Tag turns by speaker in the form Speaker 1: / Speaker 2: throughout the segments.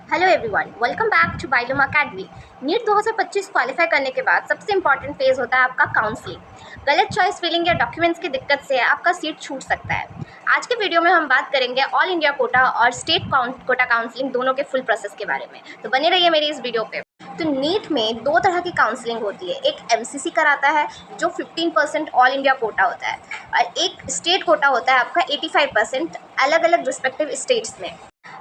Speaker 1: Hello everyone, welcome back to Byloom academy. NEET 2025 qualify करने के बाद सबसे इंपॉर्टेंट फेज होता है आपका काउंसलिंग। गलत चॉइस फिलिंग या डॉक्यूमेंट्स की दिक्कत से आपका सीट छूट सकता है। आज के वीडियो में हम बात करेंगे ऑल इंडिया कोटा और स्टेट कोटा काउंसलिंग दोनों के फुल प्रोसेस के बारे में, तो बने रहिए मेरी इस वीडियो पे। तो नीट में दो तरह की काउंसलिंग होती है, एक एमसीसी कराता है जो 15% ऑल इंडिया कोटा होता है, और एक स्टेट कोटा होता है आपका 85% अलग अलग रिस्पेक्टिव स्टेट्स में।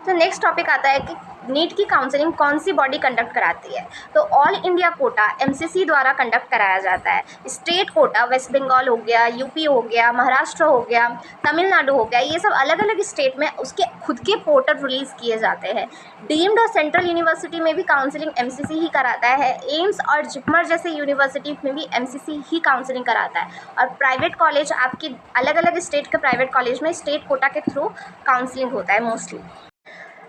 Speaker 1: तो नेक्स्ट टॉपिक आता है कि नीट की काउंसलिंग कौन सी बॉडी कंडक्ट कराती है। तो ऑल इंडिया कोटा एमसीसी द्वारा कंडक्ट कराया जाता है। स्टेट कोटा वेस्ट बंगाल हो गया, यूपी हो गया, महाराष्ट्र हो गया, तमिलनाडु हो गया, ये सब अलग अलग स्टेट में उसके खुद के पोर्टल रिलीज़ किए जाते हैं। डीम्ड और सेंट्रल यूनिवर्सिटी में भी काउंसलिंग एमसीसी ही कराता है। एम्स और जिपमर जैसे यूनिवर्सिटी में भी एमसीसी ही काउंसलिंग कराता है। और प्राइवेट कॉलेज आपकी अलग अलग स्टेट के प्राइवेट कॉलेज में स्टेट कोटा के थ्रू काउंसलिंग होता है मोस्टली।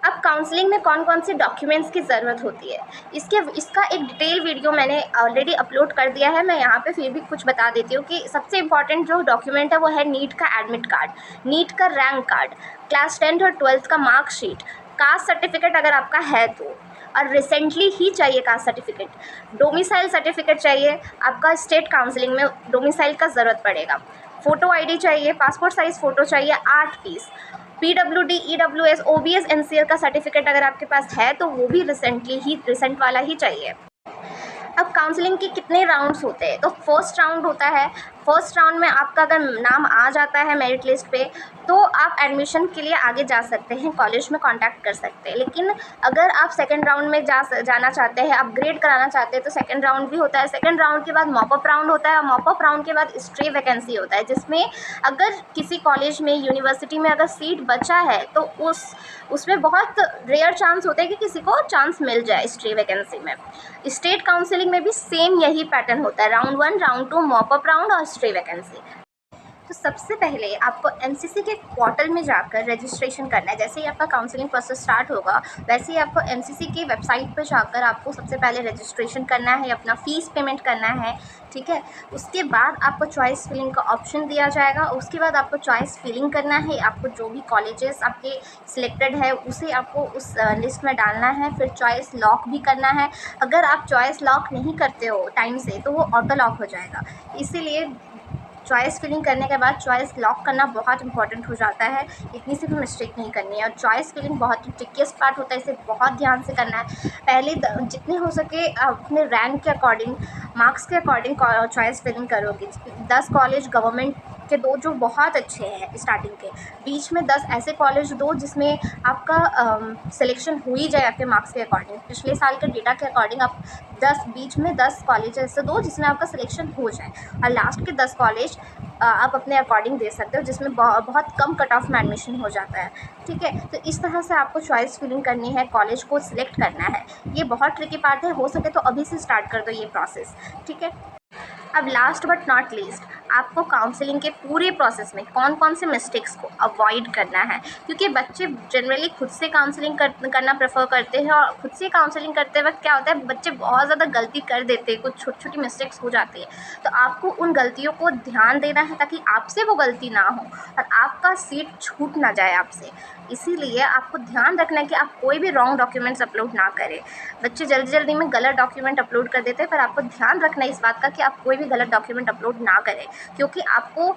Speaker 1: अब काउंसलिंग में कौन कौन से डॉक्यूमेंट्स की ज़रूरत होती है, इसका एक डिटेल वीडियो मैंने ऑलरेडी अपलोड कर दिया है। मैं यहाँ पे फिर भी कुछ बता देती हूँ कि सबसे इम्पॉर्टेंट जो डॉक्यूमेंट है वो है नीट का एडमिट कार्ड, नीट का रैंक कार्ड, क्लास 10th और 12th का मार्कशीट, कास्ट सर्टिफिकेट अगर आपका है तो, और रिसेंटली ही चाहिए कास्ट सर्टिफिकेट। डोमिसाइल सर्टिफिकेट चाहिए, आपका स्टेट काउंसलिंग में डोमिसाइल का ज़रूरत पड़ेगा। फ़ोटो आईडी चाहिए, पासपोर्ट साइज़ फ़ोटो चाहिए 8 piece. PWD, EWS, OBS, NCL का सर्टिफिकेट अगर आपके पास है तो वो भी रिसेंट वाला ही चाहिए। अब काउंसलिंग के कितने राउंड्स होते हैं, तो फर्स्ट राउंड होता है। फर्स्ट राउंड में आपका अगर नाम आ जाता है मेरिट लिस्ट पे तो आप एडमिशन के लिए आगे जा सकते हैं, कॉलेज में कांटेक्ट कर सकते हैं। लेकिन अगर आप सेकंड राउंड में जाना चाहते हैं, अपग्रेड कराना चाहते हैं, तो सेकंड राउंड भी होता है। सेकंड राउंड के बाद मॉपअप राउंड होता है, और मॉपअप राउंड के बाद स्ट्रे वैकेंसी होता है, जिसमें अगर किसी कॉलेज में, यूनिवर्सिटी में अगर सीट बचा है तो उसमें बहुत रेयर चांस होता है कि किसी को चांस मिल जाए स्ट्रे वैकेंसी में। स्टेट काउंसलिंग में भी सेम यही पैटर्न होता है, राउंड 1, राउंड 2, मॉपअप राउंड और स्ट्रे वैकेंसी। तो सबसे पहले आपको एमसीसी के पोर्टल में जाकर रजिस्ट्रेशन करना है। जैसे ही आपका काउंसलिंग प्रोसेस स्टार्ट होगा वैसे ही आपको एमसीसी की वेबसाइट पर जाकर आपको सबसे पहले रजिस्ट्रेशन करना है, अपना फ़ीस पेमेंट करना है, ठीक है। उसके बाद आपको चॉइस फिलिंग का ऑप्शन दिया जाएगा। उसके बाद आपको चॉइस फिलिंग करना है, आपको जो भी कॉलेजेस आपके सिलेक्टेड है उसे आपको उस लिस्ट में डालना है। फिर चॉइस लॉक भी करना है। अगर आप चॉइस लॉक नहीं करते हो टाइम से तो वो ऑटो लॉक हो जाएगा, इसीलिए चॉइस फिलिंग करने के बाद चॉइस लॉक करना बहुत इंपॉर्टेंट हो जाता है। इतनी सी भी मिस्टेक नहीं करनी है। और चॉइस फिलिंग बहुत ही ट्रिकिएस्ट पार्ट होता है, इसे बहुत ध्यान से करना है। पहले जितने हो सके अपने रैंक के अकॉर्डिंग, मार्क्स के अकॉर्डिंग चॉइस फिलिंग करोगे। 10 कॉलेज गवर्नमेंट के दो जो बहुत अच्छे हैं स्टार्टिंग के, बीच में 10 ऐसे कॉलेज दो जिसमें आपका सिलेक्शन हो ही जाए आपके मार्क्स के अकॉर्डिंग। पिछले साल के डेटा के अकॉर्डिंग आप बीच में 10 कॉलेज ऐसे दो जिसमें आपका सिलेक्शन हो जाए, और लास्ट के 10 कॉलेज आप अपने अकॉर्डिंग दे सकते हो जिसमें बहुत कम कट ऑफ में एडमिशन हो जाता है, ठीक है। तो इस तरह से आपको चॉइस फिलिंग करनी है, कॉलेज को सिलेक्ट करना है। ये बहुत ट्रिकी पार्ट है, हो सके तो अभी से स्टार्ट कर दो ये प्रोसेस, ठीक है। अब लास्ट बट नॉट लीस्ट, आपको काउंसलिंग के पूरे प्रोसेस में कौन कौन से मिस्टेक्स को अवॉइड करना है, क्योंकि बच्चे जनरली खुद से काउंसलिंग करना प्रेफर करते हैं। और खुद से काउंसलिंग करते वक्त क्या होता है, बच्चे बहुत ज़्यादा गलती कर देते हैं, कुछ छोटी छोटी मिस्टेक्स हो जाती है। तो आपको उन गलतियों को ध्यान देना है ताकि आपसे वो गलती ना हो और आपका सीट छूट ना जाए आपसे। इसीलिए आपको ध्यान रखना है कि आप कोई भी रॉन्ग डॉक्यूमेंट्स अपलोड ना करें। बच्चे जल्दी जल्दी में गलत डॉक्यूमेंट अपलोड कर देते हैं, पर आपको ध्यान रखना है इस बात का कि आप कोई भी गलत डॉक्यूमेंट अपलोड ना करें, क्योंकि आपको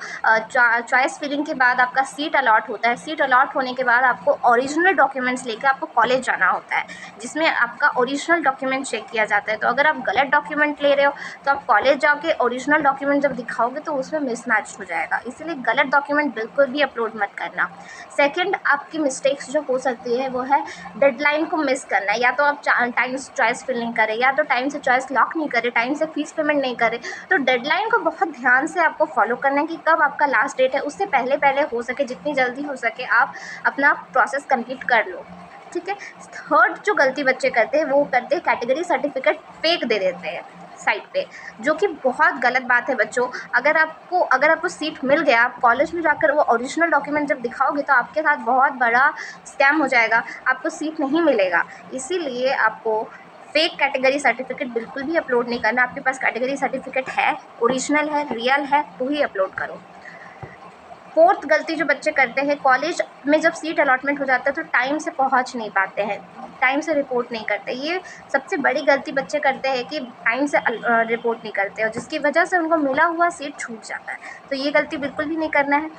Speaker 1: चॉइस फिलिंग के बाद आपका सीट अलॉट होता है। सीट अलॉट होने के बाद आपको ओरिजिनल डॉक्यूमेंट्स लेकर आपको कॉलेज जाना होता है, जिसमें आपका ओरिजिनल डॉक्यूमेंट चेक किया जाता है। तो अगर आप गलत डॉक्यूमेंट ले रहे हो तो आप कॉलेज जाके ओरिजिनल डॉक्यूमेंट जब दिखाओगे तो उसमें मिसमैच हो जाएगा, इसीलिए गलत डॉक्यूमेंट बिल्कुल भी अपलोड मत करना। सेकेंड, आपकी मिस्टेक्स जो हो सकती है वो है डेडलाइन को मिस करना है। या तो आप टाइम से चॉइस फिल नहीं करें, या तो टाइम से चॉइस लॉक नहीं करें, टाइम से फीस पेमेंट नहीं करें। तो डेडलाइन को बहुत ध्यान से आपको फॉलो करना है कि कब आपका लास्ट डेट है, उससे पहले पहले हो सके, जितनी जल्दी हो सके आप अपना प्रोसेस कंप्लीट कर लो, ठीक है। थर्ड जो गलती बच्चे करते हैं वो करते हैं कैटेगरी सर्टिफिकेट फेक दे देते हैं साइट पे, जो कि बहुत गलत बात है बच्चों। अगर आपको सीट मिल गया, आप कॉलेज में जाकर वो ओरिजिनल डॉक्यूमेंट जब दिखाओगे तो आपके साथ बहुत बड़ा स्कैम हो जाएगा, आपको सीट नहीं मिलेगा। इसीलिए आपको फेक कैटेगरी सर्टिफिकेट बिल्कुल भी अपलोड नहीं करना। आपके पास कैटेगरी सर्टिफिकेट है, ओरिजिनल है, रियल है, तो ही अपलोड करो। फोर्थ गलती जो बच्चे करते हैं, कॉलेज में जब सीट अलॉटमेंट हो जाता है तो टाइम से पहुंच नहीं पाते हैं। टाइम से रिपोर्ट नहीं करते। ये सबसे बड़ी गलती बच्चे करते हैं कि टाइम से रिपोर्ट नहीं करते और जिसकी वजह से उनको मिला हुआ सीट छूट जाता है। तो ये गलती बिल्कुल भी नहीं करना है।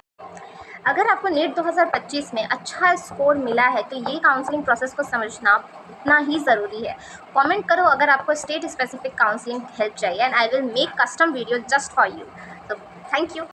Speaker 1: अगर आपको नीट 2025 में अच्छा स्कोर मिला है तो ये काउंसलिंग प्रोसेस को समझना उतना ही ज़रूरी है। कमेंट करो अगर आपको स्टेट स्पेसिफिक काउंसलिंग हेल्प चाहिए, and I will make custom video just for you. तो थैंक यू।